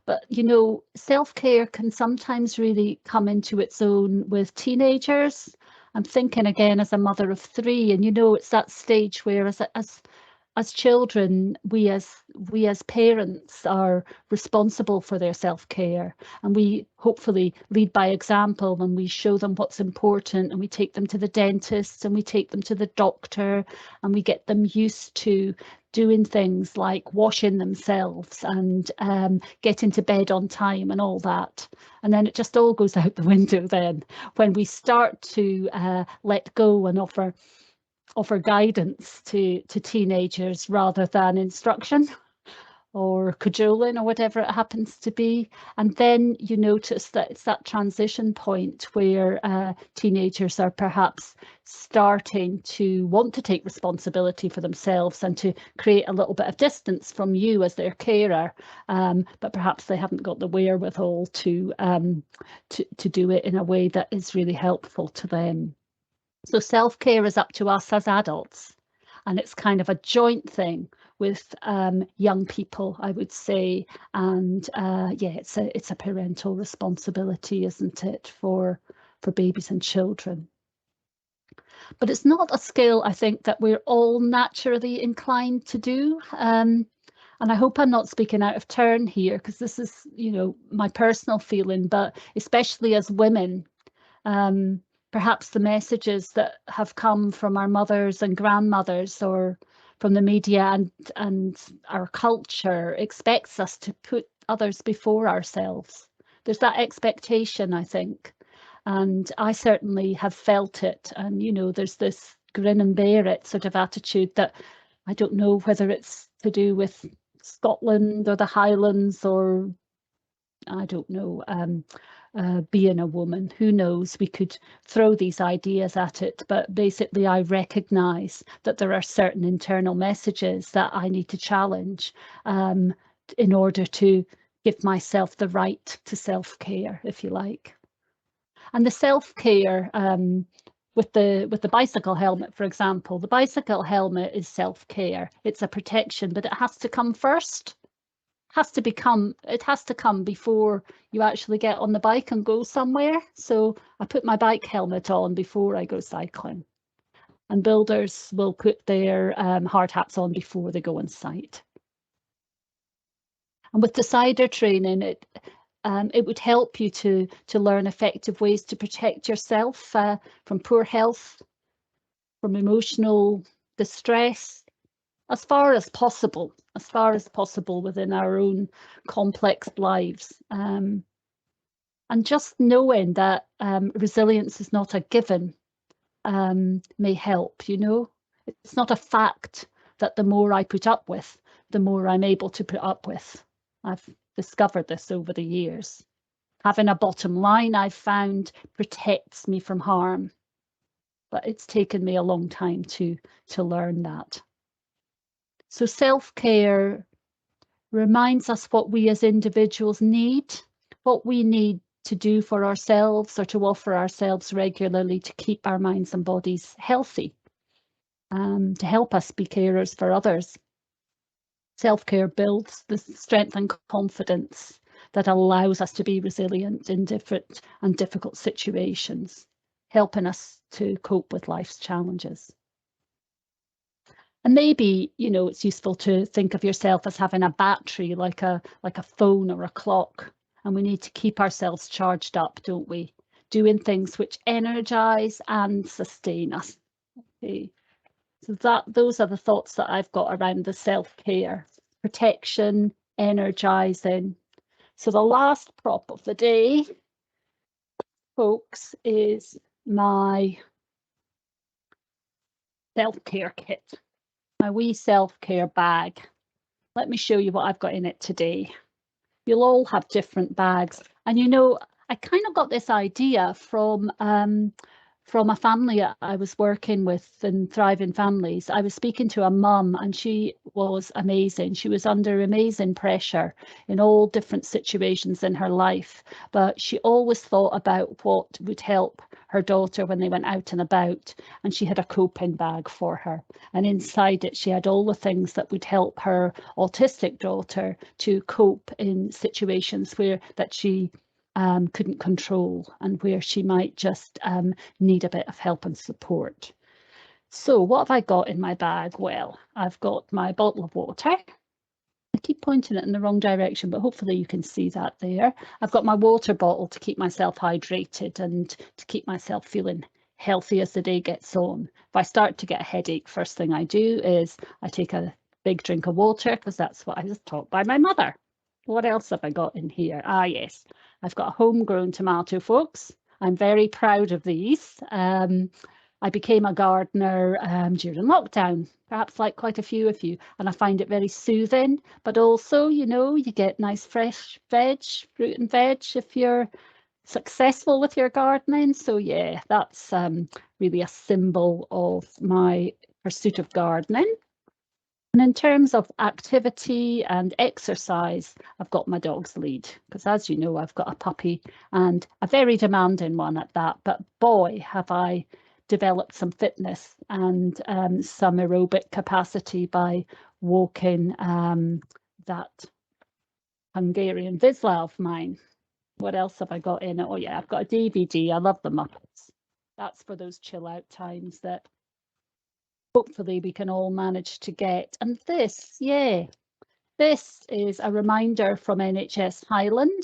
Speaker 1: but you know, self-care can sometimes really come into its own with teenagers. I'm thinking again as a mother of three, and you know, it's that stage where as children, we as parents are responsible for their self-care, and we hopefully lead by example when we show them what's important, and we take them to the dentist and we take them to the doctor, and we get them used to doing things like washing themselves and getting to bed on time and all that. And then it just all goes out the window then when we start to let go and offer guidance to teenagers rather than instruction or cajoling or whatever it happens to be. And then you notice that it's that transition point where teenagers are perhaps starting to want to take responsibility for themselves and to create a little bit of distance from you as their carer, but perhaps they haven't got the wherewithal to do it in a way that is really helpful to them. So self-care is up to us as adults, and it's kind of a joint thing with young people, I would say. And yeah, it's a parental responsibility, isn't it, for babies and children. But it's not a skill, I think, that we're all naturally inclined to do. And I hope I'm not speaking out of turn here, because this is, you know, my personal feeling, but especially as women, perhaps the messages that have come from our mothers and grandmothers or from the media and our culture expects us to put others before ourselves. There's that expectation, I think, and I certainly have felt it. And, you know, there's this grin and bear it sort of attitude that I don't know whether it's to do with Scotland or the Highlands or I don't know, being a woman, who knows, we could throw these ideas at it, but basically I recognise that there are certain internal messages that I need to challenge in order to give myself the right to self-care, if you like. And the self-care, with the bicycle helmet, for example, the bicycle helmet is self-care. It's a protection, but it has to come first. It has to come before you actually get on the bike and go somewhere. So I put my bike helmet on before I go cycling. And builders will put their hard hats on before they go on site. And with decider training, it would help you to learn effective ways to protect yourself from poor health, from emotional distress, as far as possible within our own complex lives. And just knowing that resilience is not a given may help, you know. It's not a fact that the more I put up with, the more I'm able to put up with. I've discovered this over the years. Having a bottom line, I've found, protects me from harm. But it's taken me a long time to learn that. So self-care reminds us what we as individuals need, what we need to do for ourselves or to offer ourselves regularly to keep our minds and bodies healthy, to help us be carers for others. Self-care builds the strength and confidence that allows us to be resilient in different and difficult situations, helping us to cope with life's challenges. And maybe, you know, it's useful to think of yourself as having a battery, like a phone or a clock. And we need to keep ourselves charged up, don't we? Doing things which energize and sustain us. Okay. So those are the thoughts that I've got around the self-care, protection, energizing. So the last prop of the day, folks, is my self-care kit, my wee self-care bag. Let me show you what I've got in it today. You'll all have different bags. And you know, I kind of got this idea from a family I was working with in Thriving Families. I was speaking to a mum and she was amazing. She was under amazing pressure in all different situations in her life, but she always thought about what would help her daughter when they went out and about, and she had a coping bag for her. And inside it, she had all the things that would help her autistic daughter to cope in situations that she couldn't control and where she might just need a bit of help and support. So what have I got in my bag? Well, I've got my bottle of water. I keep pointing it in the wrong direction, but hopefully you can see that there. I've got my water bottle to keep myself hydrated and to keep myself feeling healthy as the day gets on. If I start to get a headache, first thing I do is I take a big drink of water, because that's what I was taught by my mother. What else have I got in here? Ah, yes, I've got a homegrown tomato, folks. I'm very proud of these. I became a gardener during lockdown, perhaps like quite a few of you, and I find it very soothing, but also, you know, you get nice fresh veg, fruit and veg if you're successful with your gardening. So yeah, that's really a symbol of my pursuit of gardening. And in terms of activity and exercise, I've got my dog's lead, because as you know, I've got a puppy and a very demanding one at that. But boy, have I developed some fitness and some aerobic capacity by walking that Hungarian Vizsla of mine. What else have I got in it? Oh yeah, I've got a DVD. I love the Muppets. That's for those chill out times that hopefully we can all manage to get. And this, yeah, this is a reminder from NHS Highland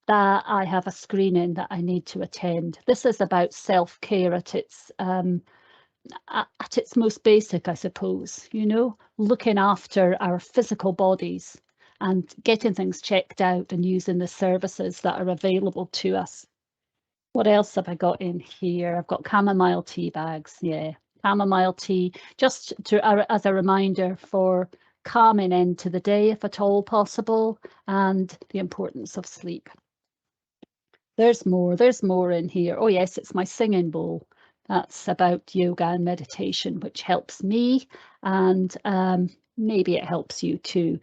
Speaker 1: that I have a screening that I need to attend. This is about self-care at its most basic, I suppose, you know, looking after our physical bodies and getting things checked out and using the services that are available to us. What else have I got in here? I've got chamomile tea bags, yeah. Chamomile tea, just as a reminder for calming into the day, if at all possible, and the importance of sleep. There's more in here. Oh yes, it's my singing bowl. That's about yoga and meditation, which helps me, and maybe it helps you too.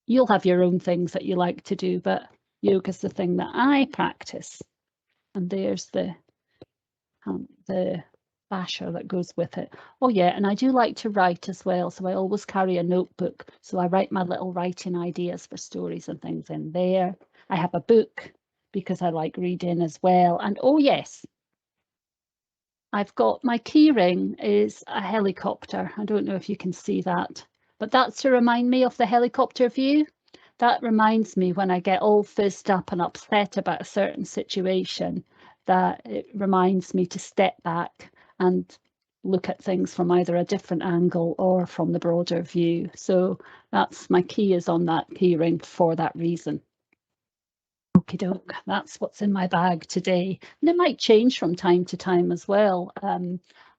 Speaker 1: you'll have your own things that you like to do, but yoga's the thing that I practice. And there's the basher that goes with it. Oh yeah, and I do like to write as well, so I always carry a notebook, so I write my little writing ideas for stories and things in there. I have a book because I like reading as well. And oh yes, I've got my key ring is a helicopter. I don't know if you can see that, but that's to remind me of the helicopter view. That reminds me when I get all fizzed up and upset about a certain situation, that it reminds me to step back and look at things from either a different angle or from the broader view. So that's my key is on that key ring for that reason. Okie doke, that's what's in my bag today. And it might change from time to time as well.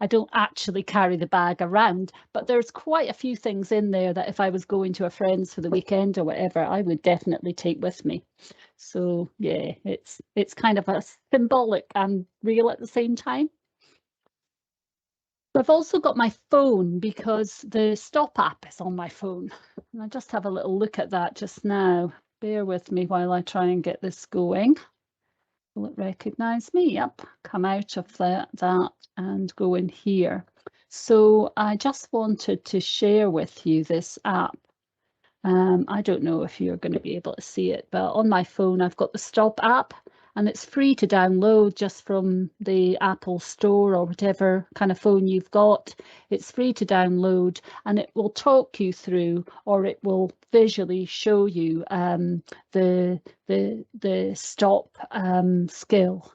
Speaker 1: I don't actually carry the bag around, but there's quite a few things in there that if I was going to a friend's for the weekend or whatever, I would definitely take with me. So yeah, it's kind of a symbolic and real at the same time. I've also got my phone because the Stop app is on my phone. And I just have a little look at that just now. Bear with me while I try and get this going. Will it recognise me? Yep, come out of that and go in here. So I just wanted to share with you this app. I don't know if you're going to be able to see it, but on my phone I've got the Stop app, and it's free to download just from the Apple Store or whatever kind of phone you've got. It's free to download, and it will talk you through, or it will visually show you the stop skill.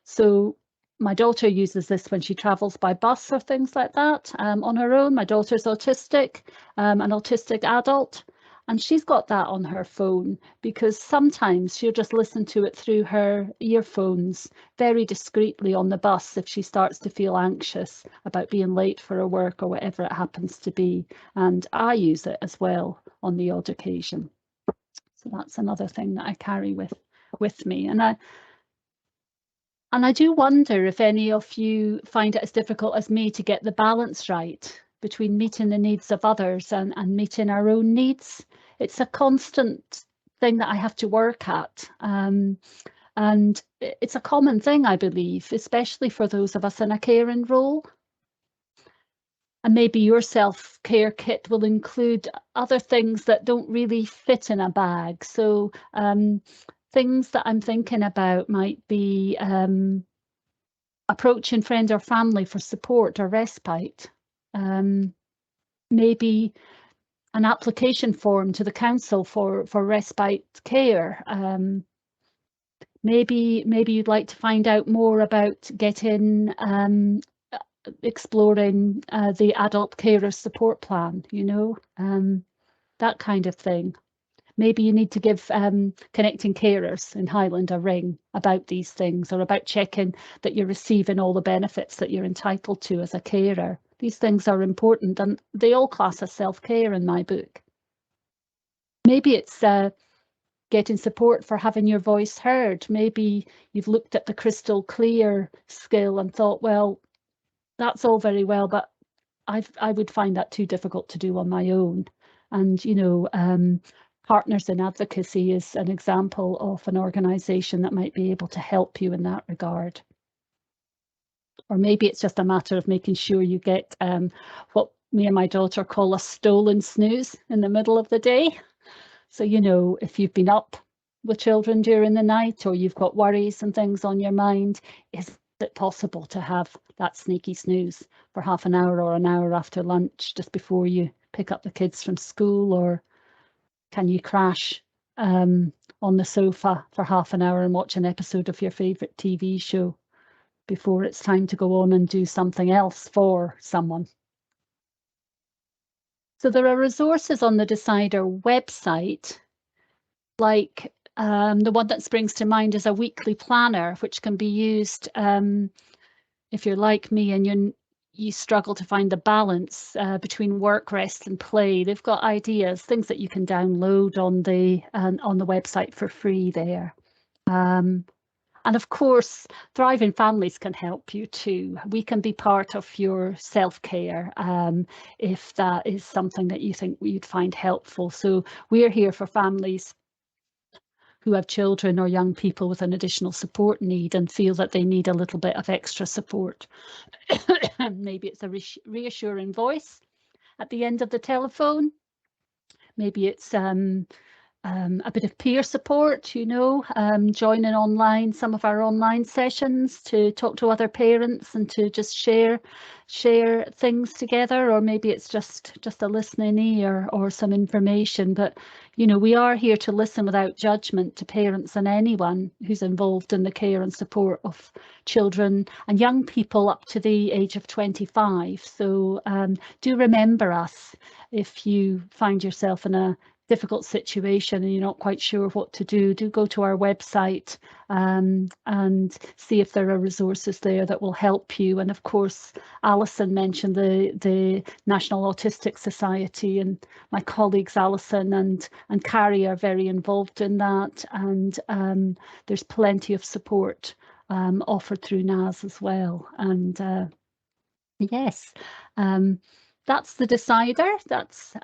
Speaker 1: So my daughter uses this when she travels by bus or things like that on her own. My daughter's autistic, an autistic adult, and she's got that on her phone because sometimes she'll just listen to it through her earphones very discreetly on the bus if she starts to feel anxious about being late for her work or whatever it happens to be. And I use it as well on the odd occasion. So that's another thing that I carry with me. And I do wonder if any of you find it as difficult as me to get the balance right between meeting the needs of others and meeting our own needs. It's a constant thing that I have to work at. And it's a common thing, I believe, especially for those of us in a caring role. And maybe your self-care kit will include other things that don't really fit in a bag. So things that I'm thinking about might be approaching friend or family for support or respite. Maybe an application form to the council for respite care. Maybe you'd like to find out more about getting exploring the adult carer support plan, you know, that kind of thing. Maybe you need to give Connecting Carers in Highland a ring about these things, or about checking that you're receiving all the benefits that you're entitled to as a carer. These things are important, and they all class as self-care in my book. Maybe it's getting support for having your voice heard. Maybe you've looked at the crystal clear skill and thought, well, that's all very well, but I would find that too difficult to do on my own. And, you know, Partners in Advocacy is an example of an organisation that might be able to help you in that regard. Or maybe it's just a matter of making sure you get what me and my daughter call a stolen snooze in the middle of the day. So, you know, if you've been up with children during the night, or you've got worries and things on your mind, is it possible to have that sneaky snooze for half an hour or an hour after lunch just before you pick up the kids from school? Or can you crash on the sofa for half an hour and watch an episode of your favourite TV show before it's time to go on and do something else for someone? So there are resources on the Decider website, like the one that springs to mind is a weekly planner, which can be used if you're like me and you struggle to find the balance between work, rest and play. They've got ideas, things that you can download on the website for free there. And And of course, Thriving Families can help you too. We can be part of your self-care if that is something that you think you'd find helpful. So we're here for families who have children or young people with an additional support need and feel that they need a little bit of extra support. Maybe it's a reassuring voice at the end of the telephone. Maybe it's a bit of peer support, you know, joining online, some of our online sessions to talk to other parents and to just share things together, or maybe it's just a listening ear or some information. But you know, we are here to listen without judgment to parents and anyone who's involved in the care and support of children and young people up to the age of 25. So do remember us if you find yourself in a difficult situation and you're not quite sure what to do. Do go to our website and see if there are resources there that will help you. And of course, Alison mentioned the National Autistic Society, and my colleagues Alison and Carrie are very involved in that, and there's plenty of support offered through NAS as well. And yes, that's the decider. That's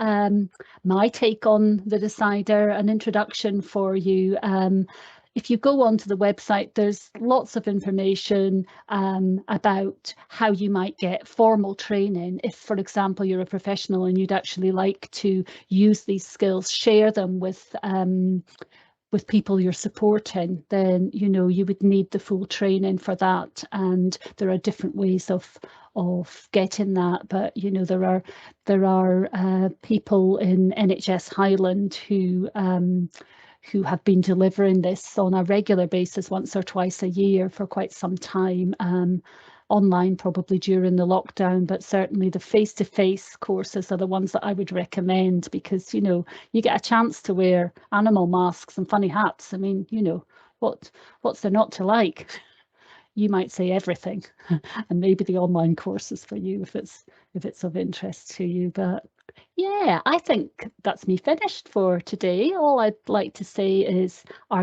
Speaker 1: my take on the decider, an introduction for you. If you go onto the website, there's lots of information about how you might get formal training. If, for example, you're a professional and you'd actually like to use these skills, share them with people you're supporting, then you know you would need the full training for that, and there are different ways of getting that. But you know, there are people in NHS Highland who have been delivering this on a regular basis, once or twice a year for quite some time. Online probably during the lockdown, but certainly the face-to-face courses are the ones that I would recommend, because you know, you get a chance to wear animal masks and funny hats. I mean, you know, what's there not to like? You might say everything. And maybe the online course is for you if it's of interest to you. But yeah, I think that's me finished for today. All I'd like to say is, are you